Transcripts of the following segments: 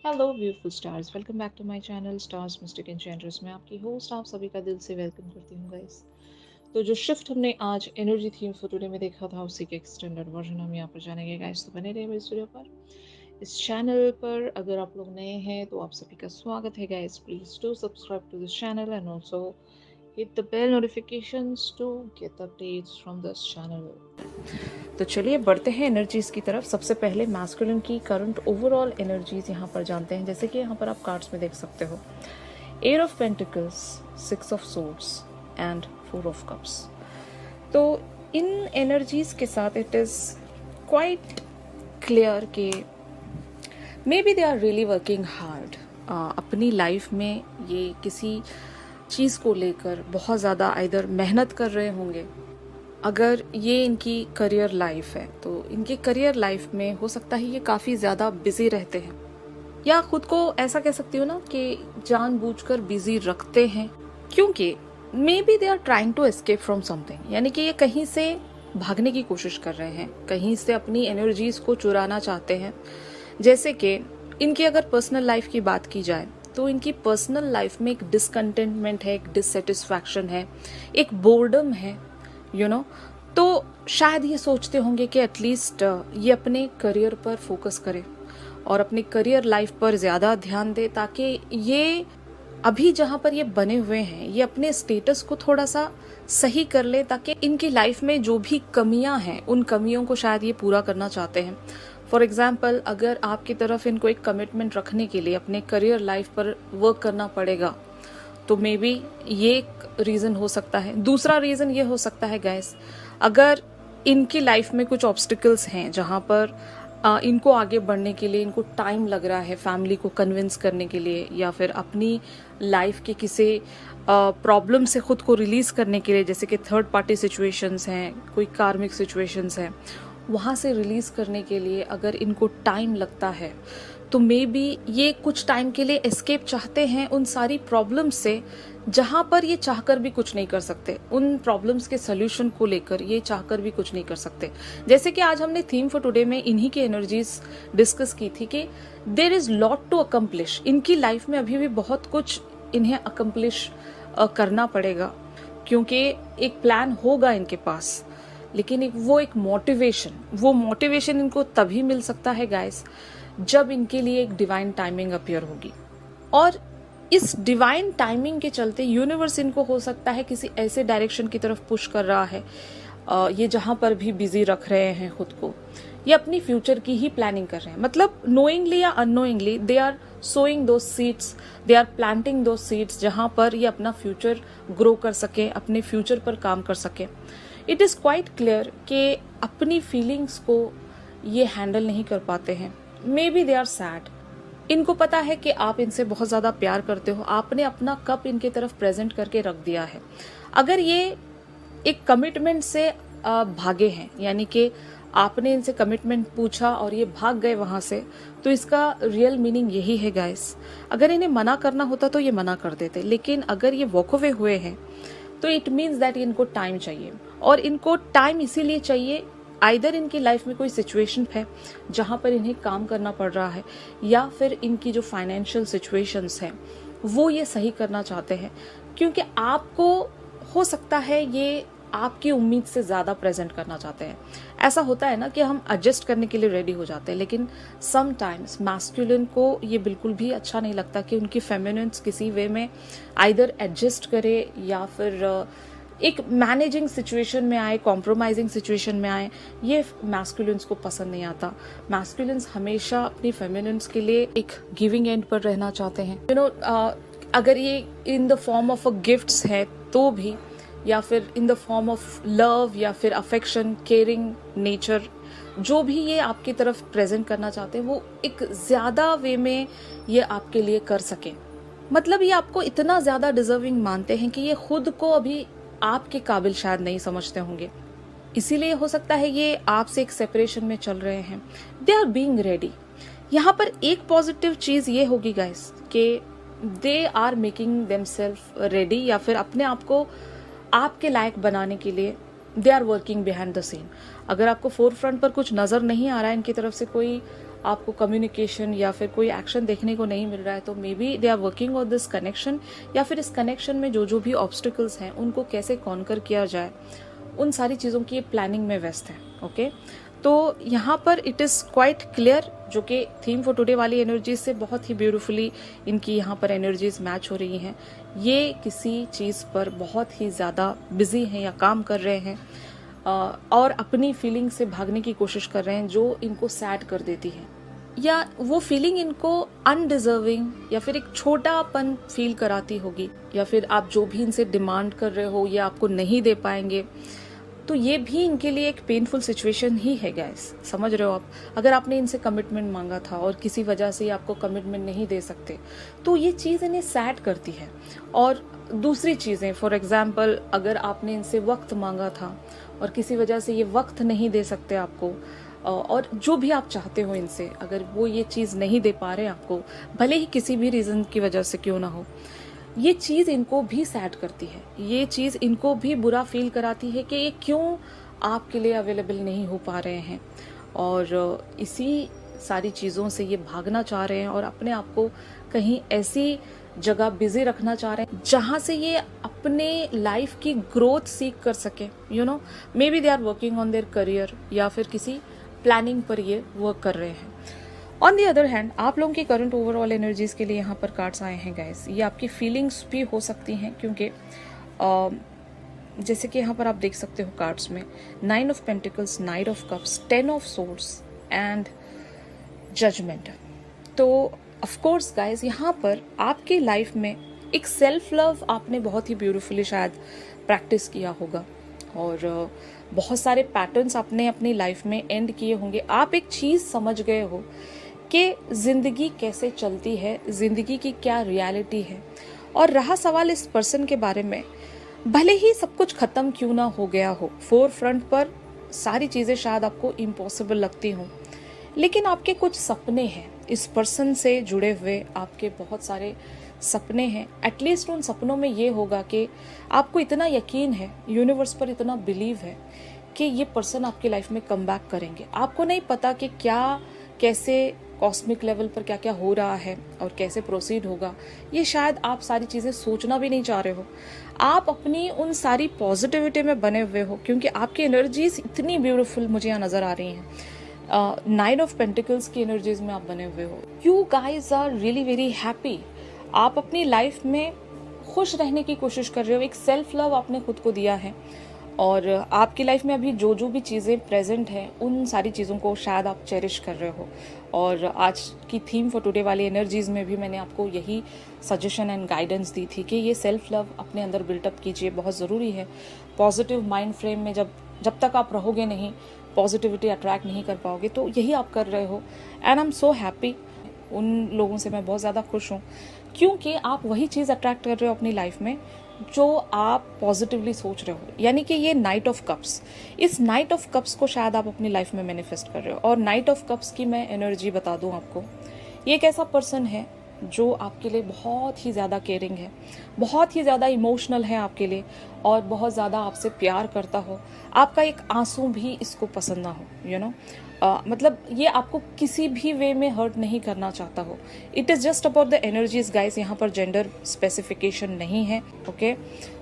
Hello beautiful stars, welcome back to my channel stars mystic enchantress. मैं आपकी host आप सभी का दिल से वेलकम करती हूँ गाइस। तो जो शिफ्ट हमने आज एनर्जी थीम फॉर टुडे में देखा था, उसी के एक्सटेंडेड वर्जन हम यहाँ पर जानेंगे गाइस। तो बने रहिए मेरे स्टूडियो पर, इस चैनल पर। अगर आप लोग नए हैं तो आप सभी का स्वागत है guys. Please do subscribe to this channel and also hit the bell notifications to get updates from this channel. तो चलिए बढ़ते हैं एनर्जीज की तरफ। सबसे पहले मैस्कुलिन की करंट ओवरऑल एनर्जीज यहाँ पर जानते हैं। जैसे कि यहाँ पर आप कार्ड्स में देख सकते हो, eight of pentacles, six of swords and four of cups. तो इन एनर्जीज के साथ इट इज क्वाइट क्लियर कि maybe they are really working hard. अपनी लाइफ में ये किसी चीज़ को लेकर बहुत ज़्यादा आइदर मेहनत कर रहे होंगे। अगर ये इनकी करियर लाइफ है तो इनकी करियर लाइफ में हो सकता है ये काफ़ी ज़्यादा बिजी रहते हैं, या खुद को ऐसा कह सकती हूँ ना कि जानबूझकर बिजी रखते हैं, क्योंकि maybe they are trying to escape from something. यानी कि ये कहीं से भागने की कोशिश कर रहे हैं, कहीं से अपनी एनर्जीज को चुराना चाहते हैं। जैसे कि इनकी अगर पर्सनल लाइफ की बात की जाए तो इनकी पर्सनल लाइफ में एक डिसकंटेंटमेंट है, एक डिससेटिस्फैक्शन है, एक बोर्डम है, यू नो। तो शायद ये सोचते होंगे कि एटलीस्ट ये अपने करियर पर फोकस करे और अपनी करियर लाइफ पर ज़्यादा ध्यान दे, ताकि ये अभी जहाँ पर ये बने हुए हैं ये अपने स्टेटस को थोड़ा सा सही कर ले, ताकि इनकी लाइफ में जो भी कमियां हैं उन कमियों को शायद ये पूरा करना चाहते हैं। फॉर एग्जाम्पल, अगर आपकी तरफ इनको एक कमिटमेंट रखने के लिए अपने करियर लाइफ पर वर्क करना पड़ेगा तो मे बी ये एक रीज़न हो सकता है। दूसरा रीज़न ये हो सकता है गाइस, अगर इनकी लाइफ में कुछ ऑब्स्टिकल्स हैं जहाँ पर इनको आगे बढ़ने के लिए इनको टाइम लग रहा है, फैमिली को कन्विंस करने के लिए, या फिर अपनी लाइफ के किसी प्रॉब्लम से खुद को रिलीज़ करने के लिए, जैसे कि थर्ड पार्टी सिचुएशंस हैं, कोई कार्मिक सिचुएशंस हैं, वहाँ से रिलीज़ करने के लिए अगर इनको टाइम लगता है तो मे बी ये कुछ टाइम के लिए एस्केप चाहते हैं उन सारी प्रॉब्लम्स से, जहाँ पर ये चाहकर भी कुछ नहीं कर सकते। उन प्रॉब्लम्स के सोल्यूशन को लेकर ये चाहकर भी कुछ नहीं कर सकते। जैसे कि आज हमने थीम फॉर टुडे में इन्हीं की एनर्जीज डिस्कस की थी कि there is lot to accomplish. इनकी लाइफ में अभी भी बहुत कुछ इन्हें अकम्प्लिश करना पड़ेगा, क्योंकि एक प्लान होगा इनके पास, लेकिन एक मोटिवेशन इनको तभी मिल सकता है गाइस जब इनके लिए एक डिवाइन टाइमिंग अपीयर होगी। और इस डिवाइन टाइमिंग के चलते यूनिवर्स इनको हो सकता है किसी ऐसे डायरेक्शन की तरफ पुश कर रहा है, ये जहां पर भी बिजी रख रहे हैं खुद को, ये अपनी फ्यूचर की ही प्लानिंग कर रहे हैं। मतलब नोइंगली या अननोइंगली दे आर सोइंग दो सीड्स, दे आर प्लांटिंग दो सीड्स, जहां पर ये अपना फ्यूचर ग्रो कर सके, अपने फ्यूचर पर काम कर सके। इट इज़ क्वाइट क्लियर कि अपनी फीलिंग्स को ये हैंडल नहीं कर पाते हैं। Maybe they are sad. इनको पता है कि आप इनसे बहुत ज़्यादा प्यार करते हो, आपने अपना कप इनके तरफ प्रेजेंट करके रख दिया है। अगर ये एक कमिटमेंट से भागे हैं, यानी कि आपने इनसे कमिटमेंट पूछा और ये भाग गए वहाँ से, तो इसका रियल मीनिंग यही है गाइस। अगर इन्हें मना करना होता तो ये मना कर देते, लेकिन अगर ये वॉक अवे हुए हैं तो इट मीन्स दैट इनको टाइम चाहिए। और इनको टाइम इसीलिए चाहिए, आइदर इनकी लाइफ में कोई सिचुएशन है जहाँ पर इन्हें काम करना पड़ रहा है, या फिर इनकी जो फाइनेंशियल सिचुएशंस हैं वो ये सही करना चाहते हैं, क्योंकि आपको हो सकता है ये आपकी उम्मीद से ज़्यादा प्रेजेंट करना चाहते हैं। ऐसा होता है ना कि हम एडजस्ट करने के लिए रेडी हो जाते हैं, लेकिन समटाइम्स मैस्कुलिन को ये बिल्कुल भी अच्छा नहीं लगता कि उनकी फेमिनिन्स किसी वे में आइदर एडजस्ट करे या फिर एक मैनेजिंग सिचुएशन में आए, कॉम्प्रोमाइजिंग सिचुएशन में आए। ये मैस्कुलिन्स को पसंद नहीं आता। मैस्कुलिन्स हमेशा अपनी फेमिनिन्स के लिए एक गिविंग एंड पर रहना चाहते हैं। यू नो, अगर ये in the form of a gifts है तो भी, या फिर in the form of love, या फिर अफेक्शन, केयरिंग नेचर, जो भी ये आपकी तरफ प्रेजेंट करना चाहते हैं वो एक ज़्यादा वे में ये आपके लिए कर सकें। मतलब ये आपको इतना ज़्यादा डिजर्विंग मानते हैं कि ये खुद को अभी आपके काबिल शायद नहीं समझते होंगे, इसीलिए हो सकता है ये आपसे एक सेपरेशन में चल रहे हैं। They are being ready. यहाँ पर एक पॉजिटिव चीज़ ये होगी गाइस कि they are making themselves ready, या फिर अपने आप को आपके लायक बनाने के लिए they are working behind the scene. अगर आपको फोर फ्रंट पर कुछ नज़र नहीं आ रहा है, इनकी तरफ से कोई आपको कम्युनिकेशन या फिर कोई एक्शन देखने को नहीं मिल रहा है, तो maybe they are working on this connection, या फिर इस कनेक्शन में जो जो भी ऑब्स्टिकल्स हैं उनको कैसे कॉन्कर किया जाए, उन सारी चीज़ों की प्लानिंग में व्यस्त है। ओके, तो यहाँ पर इट इज़ क्वाइट क्लियर, जो कि थीम फॉर टुडे वाली एनर्जीज से बहुत ही ब्यूटीफुली इनकी यहाँ पर एनर्जीज मैच हो रही हैं। ये किसी चीज़ पर बहुत ही ज़्यादा बिजी हैं या काम कर रहे हैं, और अपनी फीलिंग से भागने की कोशिश कर रहे हैं जो इनको सैड कर देती है, या वो फीलिंग इनको अनडिजर्विंग या फिर एक छोटापन फील कराती होगी, या फिर आप जो भी इनसे डिमांड कर रहे हो ये आपको नहीं दे पाएंगे। तो ये भी इनके लिए एक पेनफुल सिचुएशन ही है गाइस, समझ रहे हो आप। अगर आपने इनसे कमिटमेंट मांगा था और किसी वजह से ये आपको कमिटमेंट नहीं दे सकते, तो ये चीज़ इन्हें सैड करती है। और दूसरी चीज़ें, फॉर एग्जांपल अगर आपने इनसे वक्त मांगा था और किसी वजह से ये वक्त नहीं दे सकते आपको, और जो भी आप चाहते हो इनसे, अगर वो ये चीज़ नहीं दे पा रहे आपको, भले ही किसी भी रीज़न की वजह से क्यों ना हो, ये चीज़ इनको भी सैड करती है। ये चीज़ इनको भी बुरा फील कराती है कि ये क्यों आपके लिए अवेलेबल नहीं हो पा रहे हैं, और इसी सारी चीज़ों से ये भागना चाह रहे हैं और अपने आप को कहीं ऐसी जगह बिजी रखना चाह रहे हैं जहाँ से ये अपने लाइफ की ग्रोथ सीख कर सके। You know, maybe they are working on their career, या फिर किसी प्लानिंग पर ये वर्क कर रहे हैं। ऑन दी अदर हैंड, आप लोगों की करंट ओवरऑल एनर्जीज के लिए यहाँ पर कार्ड्स आए हैं गाइस। ये आपकी फीलिंग्स भी हो सकती हैं, क्योंकि जैसे कि यहाँ पर आप देख सकते हो कार्ड्स में 9 of pentacles, 9 of cups, 10 of swords and judgement. तो ऑफ कोर्स गाइस, यहाँ पर आपकी लाइफ में एक सेल्फ लव आपने बहुत ही ब्यूटीफुली शायद प्रैक्टिस किया होगा, और बहुत सारे पैटर्न्स आपने अपनी लाइफ में एंड किए होंगे। आप एक चीज़ समझ गए हो कि ज़िंदगी कैसे चलती है, ज़िंदगी की क्या रियलिटी है। और रहा सवाल इस पर्सन के बारे में, भले ही सब कुछ ख़त्म क्यों ना हो गया हो, फोर फ्रंट पर सारी चीज़ें शायद आपको इम्पॉसिबल लगती हों, लेकिन आपके कुछ सपने हैं इस पर्सन से जुड़े हुए, आपके बहुत सारे सपने हैं। एटलीस्ट उन सपनों में ये होगा कि आपको इतना यकीन है, यूनिवर्स पर इतना बिलीव है कि ये पर्सन आपकी लाइफ में कम बैक करेंगे। आपको नहीं पता कि क्या, कैसे कॉस्मिक लेवल पर क्या क्या हो रहा है और कैसे प्रोसीड होगा, ये शायद आप सारी चीज़ें सोचना भी नहीं चाह रहे हो। आप अपनी उन सारी पॉजिटिविटी में बने हुए हो, क्योंकि आपकी एनर्जीज इतनी ब्यूटीफुल मुझे यहाँ नज़र आ रही हैं। 9 ऑफ पेंटिकल्स की एनर्जीज में आप बने हुए हो। You guys are really very happy. आप अपनी लाइफ में खुश रहने की कोशिश कर रहे हो, एक सेल्फ लव आपने खुद को दिया है, और आपकी लाइफ में अभी जो जो भी चीज़ें प्रेजेंट हैं उन सारी चीज़ों को शायद आप चेरिश कर रहे हो। और आज की थीम फॉर टुडे वाली एनर्जीज़ में भी मैंने आपको यही सजेशन एंड गाइडेंस दी थी कि ये सेल्फ लव अपने अंदर बिल्टअप कीजिए, बहुत ज़रूरी है। पॉजिटिव माइंड फ्रेम में जब तक आप रहोगे नहीं, पॉजिटिविटी अट्रैक्ट नहीं कर पाओगे, तो यही आप कर रहे हो। And I am so happy, उन लोगों से मैं बहुत ज़्यादा खुश हूँ, क्योंकि आप वही चीज़ अट्रैक्ट कर रहे हो अपनी लाइफ में जो आप पॉजिटिवली सोच रहे हो। यानी कि ये नाइट ऑफ कप्स, इस नाइट ऑफ कप्स को शायद आप अपनी लाइफ में मैनिफेस्ट कर रहे हो। और नाइट ऑफ कप्स की मैं एनर्जी बता दूं आपको, ये एक ऐसा पर्सन है जो आपके लिए बहुत ही ज़्यादा केयरिंग है, बहुत ही ज़्यादा इमोशनल है आपके लिए, और बहुत ज़्यादा आपसे प्यार करता हो। आपका एक आंसू भी इसको पसंद ना हो, यू नो, मतलब ये आपको किसी भी वे में हर्ट नहीं करना चाहता हो। It is just about the energies guys, यहाँ पर जेंडर स्पेसिफिकेशन नहीं है। ओके,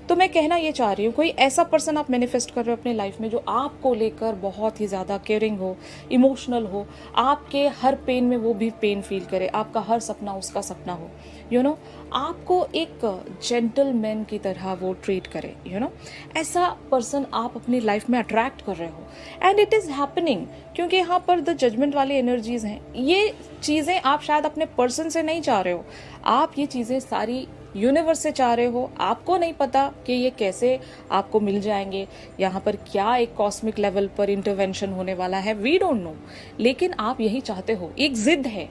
तो मैं कहना ये चाह रही हूँ, कोई ऐसा पर्सन आप मैनिफेस्ट कर रहे हो अपने लाइफ में जो आपको लेकर बहुत ही ज़्यादा केयरिंग हो, इमोशनल हो, आपके हर पेन में वो भी पेन फील करे, आपका हर सपना उसका सपना हो, यू नो, आपको एक जेंटलमैन की तरह वो ट्रीट करे, यू नो, ऐसा पर्सन आप अपनी लाइफ में अट्रैक्ट कर रहे हो। एंड इट इज़ हैपनिंग, क्योंकि यहाँ पर द जजमेंट वाली एनर्जीज हैं। ये चीज़ें आप शायद अपने पर्सन से नहीं चाह रहे हो, आप ये चीज़ें सारी यूनिवर्स से चाह रहे हो। आपको नहीं पता कि ये कैसे आपको मिल जाएंगे, यहाँ पर क्या एक कॉस्मिक लेवल पर इंटरवेंशन होने वाला है, वी डोंट नो, लेकिन आप यही चाहते हो। एक जिद है,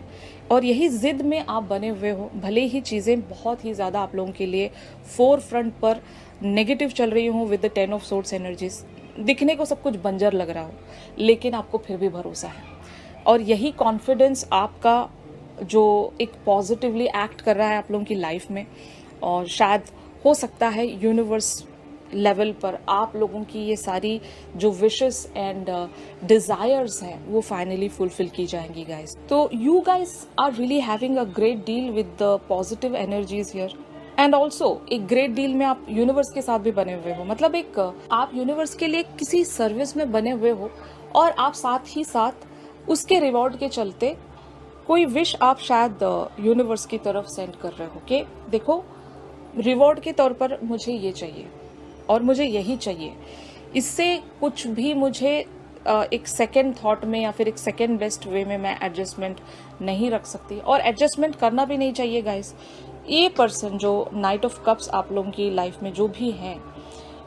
और यही जिद में आप बने हुए हो। भले ही चीज़ें बहुत ही ज़्यादा आप लोगों के लिए फोर फ्रंट पर नेगेटिव चल रही हूँ with the 10 of swords energies, दिखने को सब कुछ बंजर लग रहा हो, लेकिन आपको फिर भी भरोसा है। और यही कॉन्फिडेंस आपका जो एक पॉजिटिवली एक्ट कर रहा है आप लोगों की लाइफ में, और शायद हो सकता है यूनिवर्स लेवल पर आप लोगों की ये सारी जो विशेस एंड डिजायर्स हैं वो फाइनली फुलफिल की जाएंगी गाइस। तो you guys are really having a great deal with the positive energies here and also एक ग्रेट डील में आप यूनिवर्स के साथ भी बने हुए हो, मतलब एक आप यूनिवर्स के लिए किसी सर्विस में बने हुए हो और आप साथ ही साथ उसके रिवॉर्ड के चलते कोई विश आप शायद यूनिवर्स की तरफ सेंड कर रहे हो कि देखो रिवॉर्ड के तौर पर मुझे ये चाहिए और मुझे यही चाहिए, इससे कुछ भी मुझे एक सेकेंड थॉट में या फिर एक सेकेंड बेस्ट वे में मैं एडजस्टमेंट नहीं रख सकती और एडजस्टमेंट करना भी नहीं चाहिए गाइस। ये पर्सन जो नाइट ऑफ कप्स आप लोगों की लाइफ में जो भी हैं,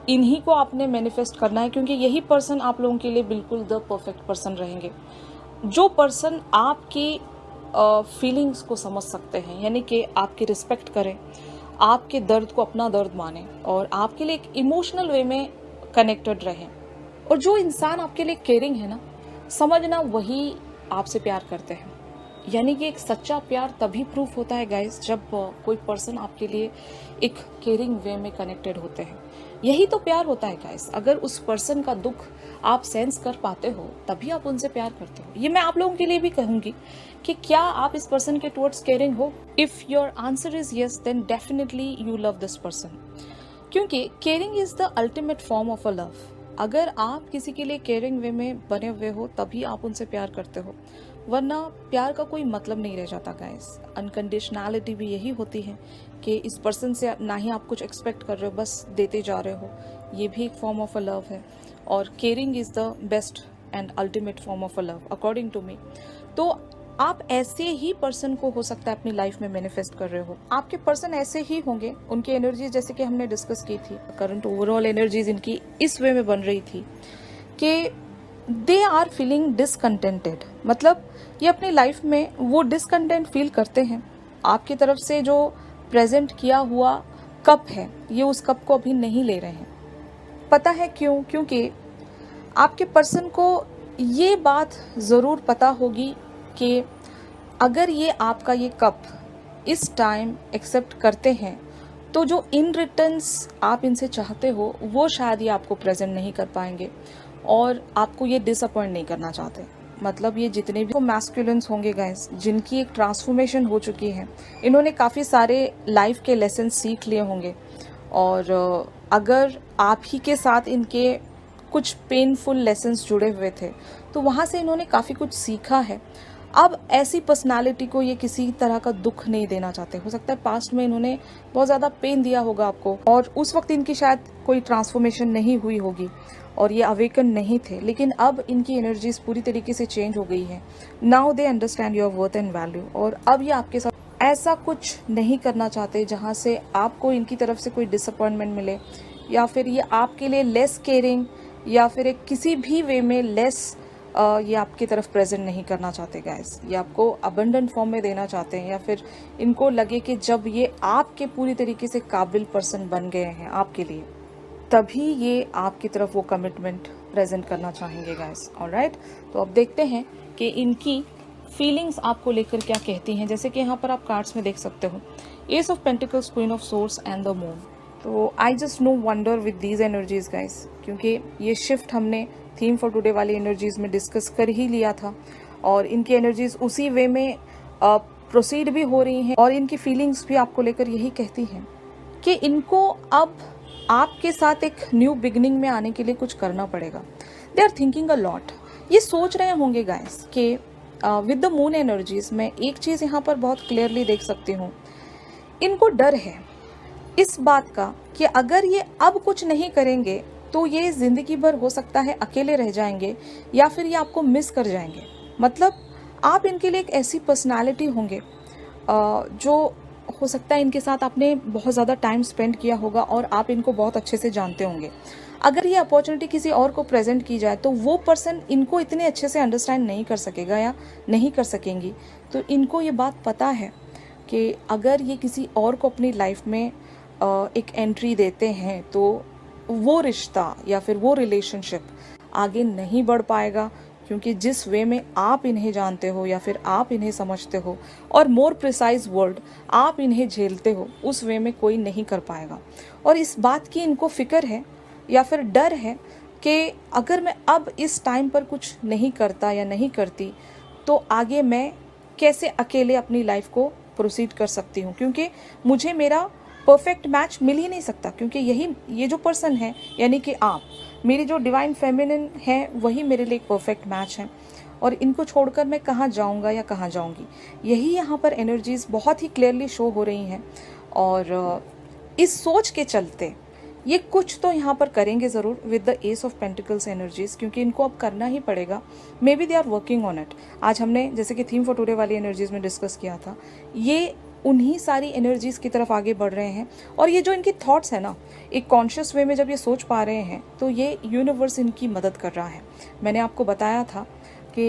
इन्हीं को आपने मैनिफेस्ट करना है, क्योंकि यही पर्सन आप लोगों के लिए बिल्कुल द परफेक्ट पर्सन रहेंगे। जो पर्सन आपकी फीलिंग्स को समझ सकते हैं, यानी कि आपकी रिस्पेक्ट करें, आपके दर्द को अपना दर्द माने और आपके लिए एक इमोशनल वे में कनेक्टेड रहें। और जो इंसान आपके लिए केयरिंग है ना, समझना वही आपसे प्यार करते हैं। यानी कि एक सच्चा प्यार तभी प्रूफ होता है गाइस जब कोई पर्सन आपके लिए एक केयरिंग वे में कनेक्टेड होते हैं। यही तो प्यार होता है गाइस। अगर उस पर्सन का दुख आप सेंस कर पाते हो तभी आप उनसे प्यार करते हो। ये मैं आप लोगों के लिए भी कहूंगी कि क्या आप इस पर्सन के टुवर्ड्स केयरिंग हो। If your answer is yes then definitely you love this person, क्योंकि caring is the ultimate form of a love. अगर आप किसी के लिए केयरिंग वे में बने हुए हो तभी आप उनसे प्यार करते हो, वरना प्यार का कोई मतलब नहीं रह जाता गाइस। अनकंडीशनैलिटी भी यही होती है कि इस पर्सन से ना ही आप कुछ एक्सपेक्ट कर रहे हो, बस देते जा रहे हो। ये भी एक फॉर्म ऑफ अ लव है और caring is the best and ultimate form of a love according to me. तो आप ऐसे ही पर्सन को हो सकता है अपनी लाइफ में मैनिफेस्ट कर रहे हो। आपके पर्सन ऐसे ही होंगे, उनकी एनर्जीज जैसे कि हमने डिस्कस की थी, करंट ओवरऑल एनर्जीज इनकी इस वे में बन रही थी कि दे आर फीलिंग डिसकंटेंटेड, मतलब ये अपनी लाइफ में वो डिसकंटेंट फील करते हैं। आपकी तरफ से जो प्रेजेंट किया हुआ कप है, ये उस कप को अभी नहीं ले रहे हैं। पता है क्यों? क्योंकि आपके पर्सन को ये बात ज़रूर पता होगी कि अगर ये आपका ये कप इस टाइम एक्सेप्ट करते हैं तो जो इन रिटर्न्स आप इनसे चाहते हो वो शायद ये आपको प्रेजेंट नहीं कर पाएंगे और आपको ये डिसअपॉइंट नहीं करना चाहते। मतलब ये जितने भी मैस्कुलिन्स होंगे गाइस, जिनकी एक ट्रांसफॉर्मेशन हो चुकी है, इन्होंने काफ़ी सारे लाइफ के लेसन सीख लिए होंगे और अगर आप ही के साथ इनके कुछ पेनफुल लेसन्स जुड़े हुए थे तो वहाँ से इन्होंने काफ़ी कुछ सीखा है। अब ऐसी पर्सनालिटी को ये किसी तरह का दुख नहीं देना चाहते। हो सकता है पास्ट में इन्होंने बहुत ज़्यादा पेन दिया होगा आपको और उस वक्त इनकी शायद कोई ट्रांसफॉर्मेशन नहीं हुई होगी और ये अवेकन नहीं थे, लेकिन अब इनकी एनर्जीज पूरी तरीके से चेंज हो गई है। Now they understand your worth and value और अब ये आपके साथ ऐसा कुछ नहीं करना चाहते जहाँ से आपको इनकी तरफ से कोई डिसअपॉइंटमेंट मिले या फिर ये आपके लिए लेस केयरिंग या फिर एक किसी भी वे में लेस ये आपकी तरफ प्रेजेंट नहीं करना चाहते गाइस। ये आपको अबंडेंट फॉर्म में देना चाहते हैं या फिर इनको लगे कि जब ये आपके पूरी तरीके से काबिल पर्सन बन गए हैं आपके लिए, तभी ये आपकी तरफ वो कमिटमेंट प्रेजेंट करना चाहेंगे गाइस। ऑलराइट, तो अब देखते हैं कि इनकी फीलिंग्स आपको लेकर क्या कहती हैं। जैसे कि यहाँ पर आप कार्ड्स में देख सकते हो, ace of pentacles, queen of swords and the moon. तो I just no wonder with these energies guys, क्योंकि ये शिफ्ट हमने थीम फॉर टुडे वाली एनर्जीज में डिस्कस कर ही लिया था और इनकी एनर्जीज उसी वे में प्रोसीड भी हो रही हैं और इनकी फीलिंग्स भी आपको लेकर यही कहती हैं कि इनको अब आपके साथ एक न्यू बिगनिंग में आने के लिए कुछ करना पड़ेगा। They are thinking a lot. ये सोच रहे होंगे गाइस कि विद द मून एनर्जीज में एक चीज़ यहाँ पर बहुत क्लियरली देख सकती हूँ, इनको डर है इस बात का कि अगर ये अब कुछ नहीं करेंगे तो ये ज़िंदगी भर हो सकता है अकेले रह जाएंगे या फिर ये आपको मिस कर जाएंगे। मतलब आप इनके लिए एक ऐसी पर्सनालिटी होंगे जो हो सकता है इनके साथ आपने बहुत ज़्यादा टाइम स्पेंड किया होगा और आप इनको बहुत अच्छे से जानते होंगे। अगर ये अपॉर्चुनिटी किसी और को प्रेजेंट की जाए तो वो पर्सन इनको इतने अच्छे से अंडरस्टैंड नहीं कर सकेगा या नहीं कर सकेंगी। तो इनको ये बात पता है कि अगर ये किसी और को अपनी लाइफ में एक एंट्री देते हैं तो वो रिश्ता या फिर वो रिलेशनशिप आगे नहीं बढ़ पाएगा, क्योंकि जिस वे में आप इन्हें जानते हो या फिर आप इन्हें समझते हो, और मोर प्रिसाइज वर्ड आप इन्हें झेलते हो, उस वे में कोई नहीं कर पाएगा। और इस बात की इनको फिक्र है या फिर डर है कि अगर मैं अब इस टाइम पर कुछ नहीं करता या नहीं करती तो आगे मैं कैसे अकेले अपनी लाइफ को प्रोसीड कर सकती हूँ, क्योंकि मुझे मेरा परफेक्ट मैच मिल ही नहीं सकता, क्योंकि ये जो पर्सन है यानी कि आप, मेरी जो डिवाइन फेमिनिन है वही मेरे लिए एक परफेक्ट मैच है। और इनको छोड़कर मैं कहाँ जाऊँगा या कहाँ जाऊँगी, यही यहाँ पर एनर्जीज बहुत ही क्लियरली शो हो रही हैं। और इस सोच के चलते ये कुछ तो यहाँ पर करेंगे ज़रूर with the ace of pentacles energies, क्योंकि इनको अब करना ही पड़ेगा। Maybe they are working on it. आज हमने जैसे कि थीम फॉर टुडे वाली एनर्जीज में डिस्कस किया था, ये उन्हीं सारी एनर्जीज की तरफ आगे बढ़ रहे हैं। और ये जो इनकी थॉट्स है ना, एक कॉन्शियस वे में जब ये सोच पा रहे हैं तो ये यूनिवर्स इनकी मदद कर रहा है। मैंने आपको बताया था कि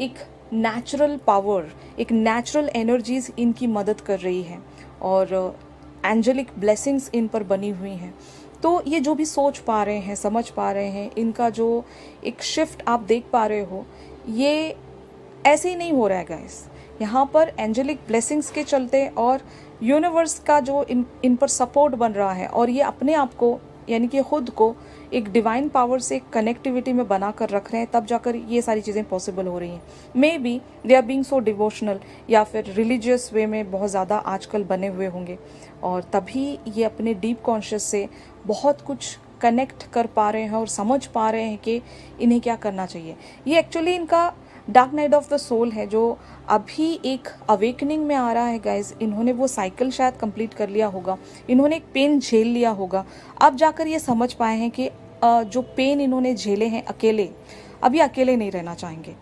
एक नेचुरल पावर, एक नेचुरल एनर्जीज इनकी मदद कर रही है और एंजेलिक ब्लेसिंग्स इन पर बनी हुई हैं। तो ये जो भी सोच पा रहे हैं, समझ पा रहे हैं, इनका जो एक शिफ्ट आप देख पा रहे हो, ये ऐसे ही नहीं हो रहा है गाइस। यहाँ पर एंजेलिक ब्लेसिंग्स के चलते और यूनिवर्स का जो इन पर सपोर्ट बन रहा है, और ये अपने आप को यानी कि खुद को एक डिवाइन पावर से कनेक्टिविटी में बना कर रख रहे हैं, तब जाकर ये सारी चीज़ें पॉसिबल हो रही हैं। Maybe they are being so devotional या फिर रिलीजियस वे में बहुत ज़्यादा आजकल बने हुए होंगे, और तभी ये अपने डीप कॉन्शियस से बहुत कुछ कनेक्ट कर पा रहे हैं और समझ पा रहे हैं कि इन्हें क्या करना चाहिए। ये एक्चुअली इनका dark night of the soul है जो अभी एक अवेकनिंग में आ रहा है गाइज। इन्होंने वो साइकिल शायद कंप्लीट कर लिया होगा, इन्होंने एक पेन झेल लिया होगा, अब जाकर ये समझ पाए हैं कि जो पेन इन्होंने झेले हैं अकेले, अभी अकेले नहीं रहना चाहेंगे,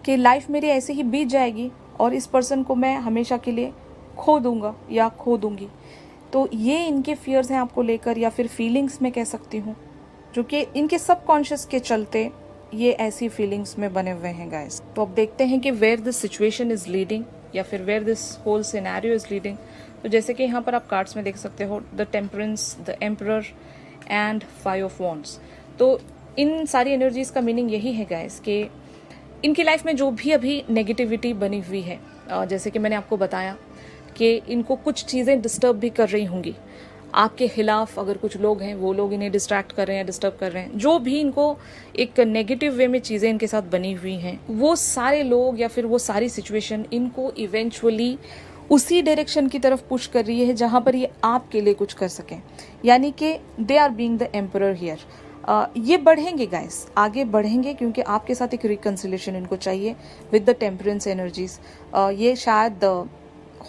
कि लाइफ मेरी ऐसे ही बीत जाएगी और इस पर्सन को मैं हमेशा के लिए खो दूंगा या खो दूंगी। तो ये इनके फियर्स हैं आपको लेकर, या फिर फीलिंग्स में कह सकती हूँ, जो कि इनके सबकॉन्शियस के चलते ये ऐसी फीलिंग्स में बने हुए हैं गाइस। तो अब देखते हैं कि where this situation is leading या फिर where this whole scenario is leading. तो जैसे कि यहाँ पर आप कार्ड्स में देख सकते हो, the temperance, the emperor and 5 of wands. तो इन सारी एनर्जीज का मीनिंग यही है गाइस कि इनकी लाइफ में जो भी अभी नेगेटिविटी बनी हुई है, जैसे कि मैंने आपको बताया कि इनको कुछ चीज़ें डिस्टर्ब भी कर रही होंगी, आपके खिलाफ अगर कुछ लोग हैं वो लोग इन्हें डिस्ट्रैक्ट कर रहे हैं, डिस्टर्ब कर रहे हैं, जो भी इनको एक नेगेटिव वे में चीज़ें इनके साथ बनी हुई हैं, वो सारे लोग या फिर वो सारी सिचुएशन इनको इवेंचुअली उसी डायरेक्शन की तरफ पुश कर रही है जहाँ पर ये आपके लिए कुछ कर सकें। यानी कि they are being the emperor here. ये बढ़ेंगे गाइस, आगे बढ़ेंगे, क्योंकि आपके साथ एक रिकन्सिलेशन इनको चाहिए विद द टेम्परेंस एनर्जीज। ये शायद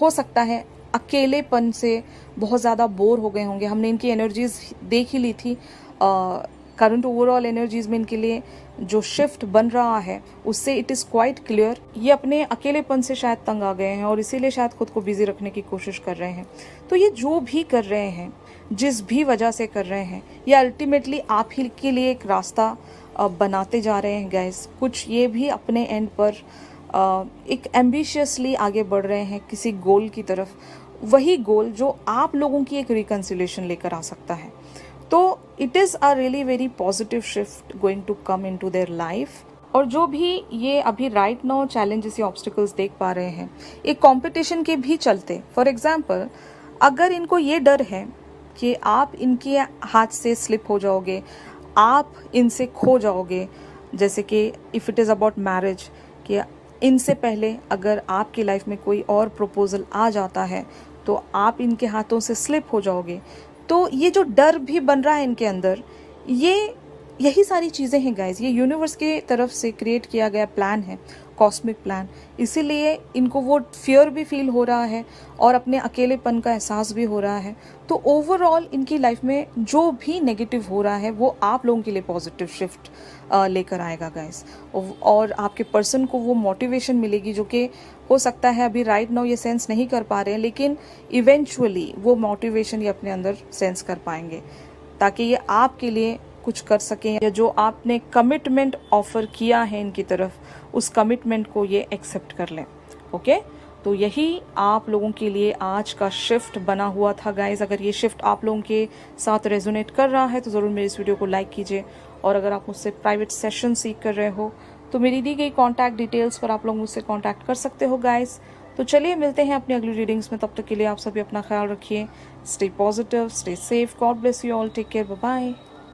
हो सकता है अकेलेपन से बहुत ज़्यादा बोर हो गए होंगे। हमने इनकी एनर्जीज देख ही ली थी, करंट ओवरऑल एनर्जीज में इनके लिए जो शिफ्ट बन रहा है उससे इट इज़ क्वाइट क्लियर ये अपने अकेलेपन से शायद तंग आ गए हैं और इसीलिए शायद खुद को बिजी रखने की कोशिश कर रहे हैं। तो ये जो भी कर रहे हैं, जिस भी वजह से कर रहे हैं, ये अल्टीमेटली आप ही के लिए एक रास्ता बनाते जा रहे हैं गाइस। कुछ ये भी अपने एंड पर एक एम्बिशियसली आगे बढ़ रहे हैं किसी गोल की तरफ, वही गोल जो आप लोगों की एक रिकन्सिलेशन लेकर आ सकता है। तो it is a really very positive shift going to come into their life. और जो भी ये अभी राइट नाउ चैलेंजेस या ऑब्स्टिकल्स देख पा रहे हैं, एक कंपटीशन के भी चलते, फॉर एग्जांपल अगर इनको ये डर है कि आप इनके हाथ से स्लिप हो जाओगे, आप इनसे खो जाओगे, जैसे कि if it is about marriage, कि इनसे पहले अगर आपकी लाइफ में कोई और प्रपोजल आ जाता है तो आप इनके हाथों से स्लिप हो जाओगे। तो ये जो डर भी बन रहा है इनके अंदर, यही सारी चीज़ें हैं गाइज। ये यूनिवर्स की तरफ से क्रिएट किया गया प्लान है, कॉस्मिक प्लान। इसीलिए इनको वो फियर भी फील हो रहा है और अपने अकेलेपन का एहसास भी हो रहा है। तो ओवरऑल इनकी लाइफ में जो भी नेगेटिव हो रहा है वो आप लोगों के लिए पॉजिटिव शिफ्ट लेकर आएगा गाइस। और आपके पर्सन को वो मोटिवेशन मिलेगी जो कि हो सकता है अभी राइट नाउ ये सेंस नहीं कर पा रहे हैं, लेकिन इवेंचुअली वो मोटिवेशन ये अपने अंदर सेंस कर पाएंगे, ताकि ये आपके लिए कुछ कर सकें, या जो आपने कमिटमेंट ऑफर किया है इनकी तरफ, उस कमिटमेंट को ये एक्सेप्ट कर लें। ओके, तो यही आप लोगों के लिए आज का शिफ्ट बना हुआ था गाइज। अगर ये शिफ्ट आप लोगों के साथ रेजोनेट कर रहा है तो ज़रूर मेरी इस वीडियो को लाइक कीजिए, और अगर आप मुझसे प्राइवेट सेशन सीख कर रहे हो तो मेरी दी गई कॉन्टैक्ट डिटेल्स पर आप लोग मुझसे कॉन्टैक्ट कर सकते हो गाइस। तो चलिए मिलते हैं अपनी अगली रीडिंग्स में, तब तक के लिए आप सभी अपना ख्याल रखिए। Stay positive, stay safe, God bless you all, take care, bye bye.